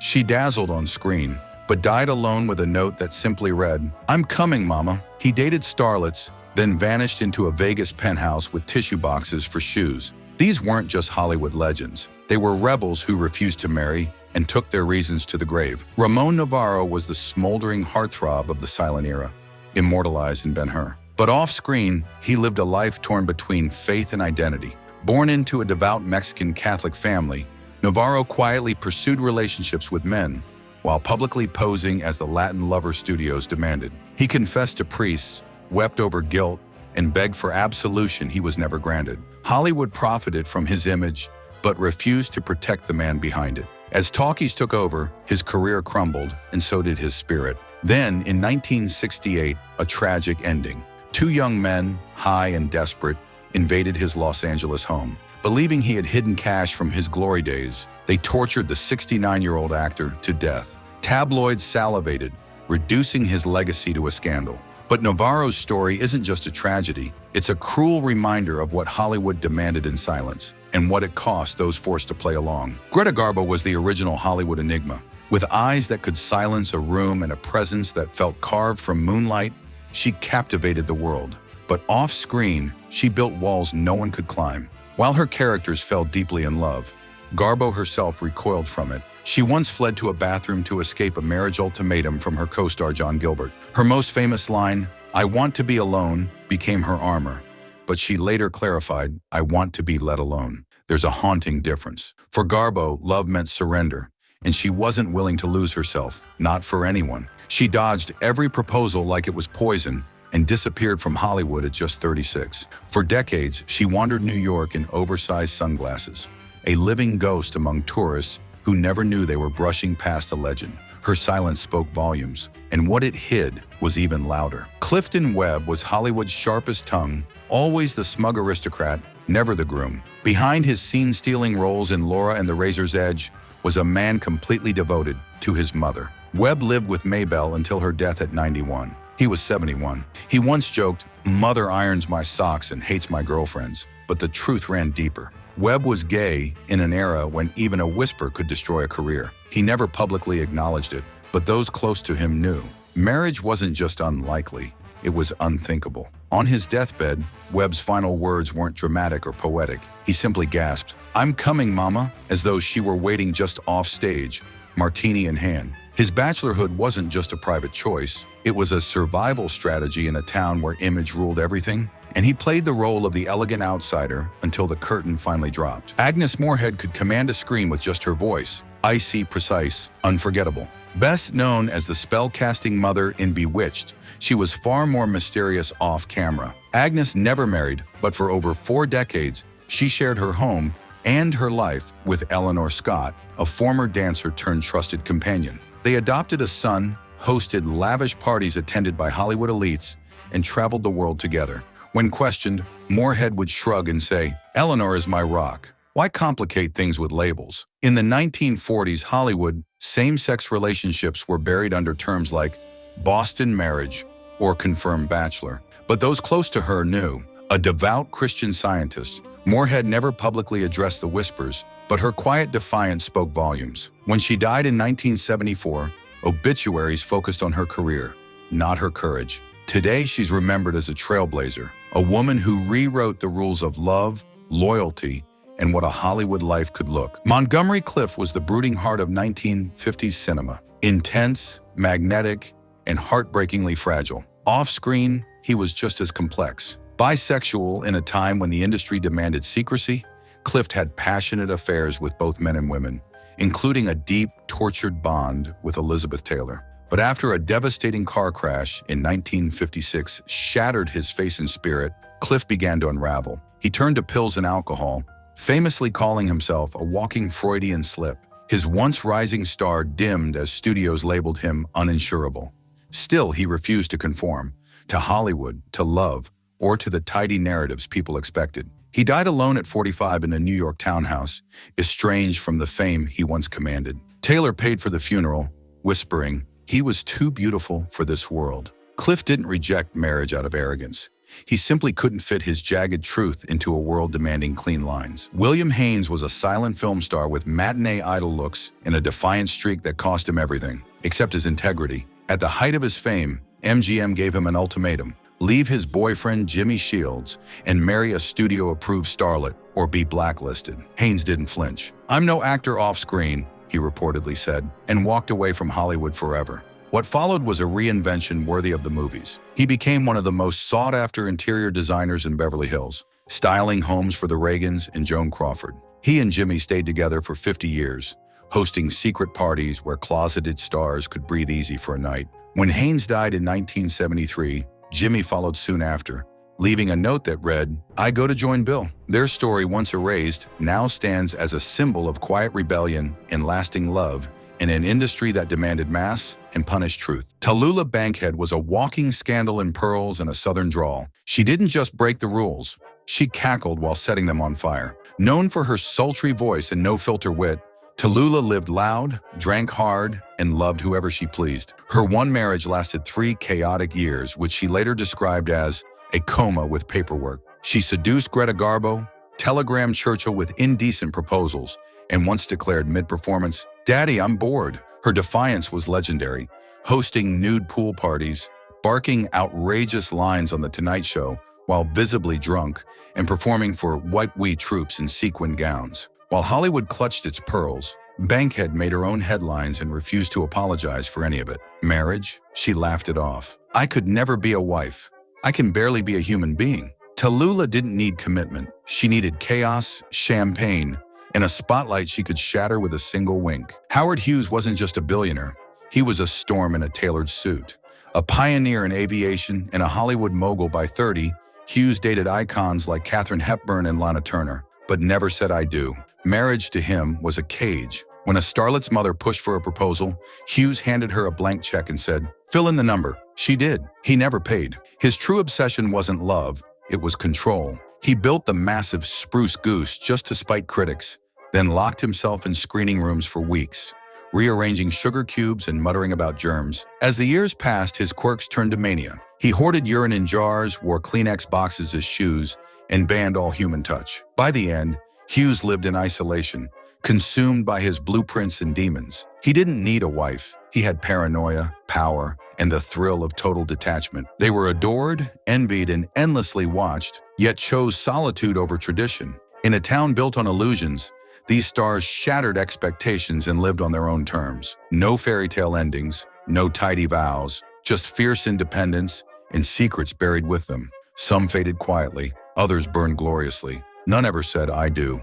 She dazzled on screen, but died alone with a note that simply read, "I'm coming, mama." He dated starlets, then vanished into a Vegas penthouse with tissue boxes for shoes. These weren't just Hollywood legends. They were rebels who refused to marry and took their reasons to the grave. Ramon Navarro was the smoldering heartthrob of the silent era, immortalized in Ben-Hur. But off-screen, he lived a life torn between faith and identity. Born into a devout Mexican Catholic family, Navarro quietly pursued relationships with men, while publicly posing as the Latin lover studios demanded. He confessed to priests, wept over guilt, and begged for absolution he was never granted. Hollywood profited from his image, but refused to protect the man behind it. As talkies took over, his career crumbled, and so did his spirit. Then, in 1968, a tragic ending. Two young men, high and desperate, invaded his Los Angeles home. Believing he had hidden cash from his glory days, they tortured the 69-year-old actor to death. Tabloids salivated, reducing his legacy to a scandal. But Navarro's story isn't just a tragedy. It's a cruel reminder of what Hollywood demanded in silence, and what it cost those forced to play along. Greta Garbo was the original Hollywood enigma. With eyes that could silence a room and a presence that felt carved from moonlight, she captivated the world. But off-screen, she built walls no one could climb. While her characters fell deeply in love, Garbo herself recoiled from it. She once fled to a bathroom to escape a marriage ultimatum from her co-star John Gilbert. Her most famous line, "I want to be alone," became her armor. But she later clarified, "I want to be let alone." There's a haunting difference. For Garbo, love meant surrender, and she wasn't willing to lose herself, not for anyone. She dodged every proposal like it was poison and disappeared from Hollywood at just 36. For decades, she wandered New York in oversized sunglasses, a living ghost among tourists who never knew they were brushing past a legend. Her silence spoke volumes, and what it hid was even louder. Clifton Webb was Hollywood's sharpest tongue, always the smug aristocrat, never the groom. Behind his scene-stealing roles in Laura and the Razor's Edge was a man completely devoted to his mother. Webb lived with Maybelle until her death at 91. He was 71. He once joked, "Mother irons my socks and hates my girlfriends." But the truth ran deeper. Webb was gay in an era when even a whisper could destroy a career. He never publicly acknowledged it, but those close to him knew. Marriage wasn't just unlikely, it was unthinkable. On his deathbed, Webb's final words weren't dramatic or poetic. He simply gasped, "I'm coming, mama," as though she were waiting just off stage, martini in hand. His bachelorhood wasn't just a private choice, it was a survival strategy in a town where image ruled everything. And he played the role of the elegant outsider until the curtain finally dropped. Agnes Moorehead could command a screen with just her voice, icy, precise, unforgettable. Best known as the spell-casting mother in Bewitched, she was far more mysterious off-camera. Agnes never married, but for over 4 decades, she shared her home and her life with Eleanor Scott, a former dancer turned trusted companion. They adopted a son, hosted lavish parties attended by Hollywood elites, and traveled the world together. When questioned, Moorehead would shrug and say, "Eleanor is my rock. Why complicate things with labels?" In the 1940s Hollywood, same-sex relationships were buried under terms like Boston marriage or confirmed bachelor. But those close to her knew. A devout Christian Scientist, Moorehead never publicly addressed the whispers, but her quiet defiance spoke volumes. When she died in 1974, obituaries focused on her career, not her courage. Today, she's remembered as a trailblazer, a woman who rewrote the rules of love, loyalty, and what a Hollywood life could look. Montgomery Clift was the brooding heart of 1950s cinema. Intense, magnetic, and heartbreakingly fragile. Off-screen, he was just as complex. Bisexual in a time when the industry demanded secrecy, Clift had passionate affairs with both men and women, including a deep, tortured bond with Elizabeth Taylor. But after a devastating car crash in 1956 shattered his face and spirit, Clift began to unravel. He turned to pills and alcohol, famously calling himself a walking Freudian slip. His once rising star dimmed as studios labeled him uninsurable. Still, he refused to conform to Hollywood, to love, or to the tidy narratives people expected. He died alone at 45 in a New York townhouse, estranged from the fame he once commanded. Taylor paid for the funeral, whispering, "He was too beautiful for this world." Clift didn't reject marriage out of arrogance. He simply couldn't fit his jagged truth into a world demanding clean lines. William Haynes was a silent film star with matinee idol looks and a defiant streak that cost him everything, except his integrity. At the height of his fame, MGM gave him an ultimatum: leave his boyfriend Jimmy Shields and marry a studio-approved starlet or be blacklisted. Haynes didn't flinch. "I'm no actor off-screen," he reportedly said, and walked away from Hollywood forever. What followed was a reinvention worthy of the movies. He became one of the most sought-after interior designers in Beverly Hills, styling homes for the Reagans and Joan Crawford. He and Jimmy stayed together for 50 years, hosting secret parties where closeted stars could breathe easy for a night. When Haynes died in 1973, Jimmy followed soon after, leaving a note that read, "I go to join Bill." Their story, once erased, now stands as a symbol of quiet rebellion and lasting love in an industry that demanded mass and punished truth. Tallulah Bankhead was a walking scandal in pearls and a southern drawl. She didn't just break the rules, she cackled while setting them on fire. Known for her sultry voice and no-filter wit, Tallulah lived loud, drank hard, and loved whoever she pleased. Her one marriage lasted 3 chaotic years, which she later described as a coma with paperwork. She seduced Greta Garbo, telegrammed Churchill with indecent proposals, and once declared mid-performance, "Daddy, I'm bored." Her defiance was legendary, hosting nude pool parties, barking outrageous lines on The Tonight Show while visibly drunk, and performing for white we troops in sequined gowns. While Hollywood clutched its pearls, Bankhead made her own headlines and refused to apologize for any of it. Marriage? She laughed it off. "I could never be a wife. I can barely be a human being." Tallulah didn't need commitment. She needed chaos, champagne, and a spotlight she could shatter with a single wink. Howard Hughes wasn't just a billionaire. He was a storm in a tailored suit. A pioneer in aviation and a Hollywood mogul by 30, Hughes dated icons like Katharine Hepburn and Lana Turner, but never said "I do." Marriage to him was a cage. When a starlet's mother pushed for a proposal, Hughes handed her a blank check and said, "Fill in the number." She did. He never paid. His true obsession wasn't love, it was control. He built the massive Spruce Goose just to spite critics, then locked himself in screening rooms for weeks, rearranging sugar cubes and muttering about germs. As the years passed, his quirks turned to mania. He hoarded urine in jars, wore Kleenex boxes as shoes, and banned all human touch. By the end, Hughes lived in isolation, consumed by his blueprints and demons. He didn't need a wife. He had paranoia, power, and the thrill of total detachment. They were adored, envied, and endlessly watched, yet chose solitude over tradition. In a town built on illusions, these stars shattered expectations and lived on their own terms. No fairy tale endings, no tidy vows, just fierce independence and secrets buried with them. Some faded quietly, others burned gloriously. None ever said "I do."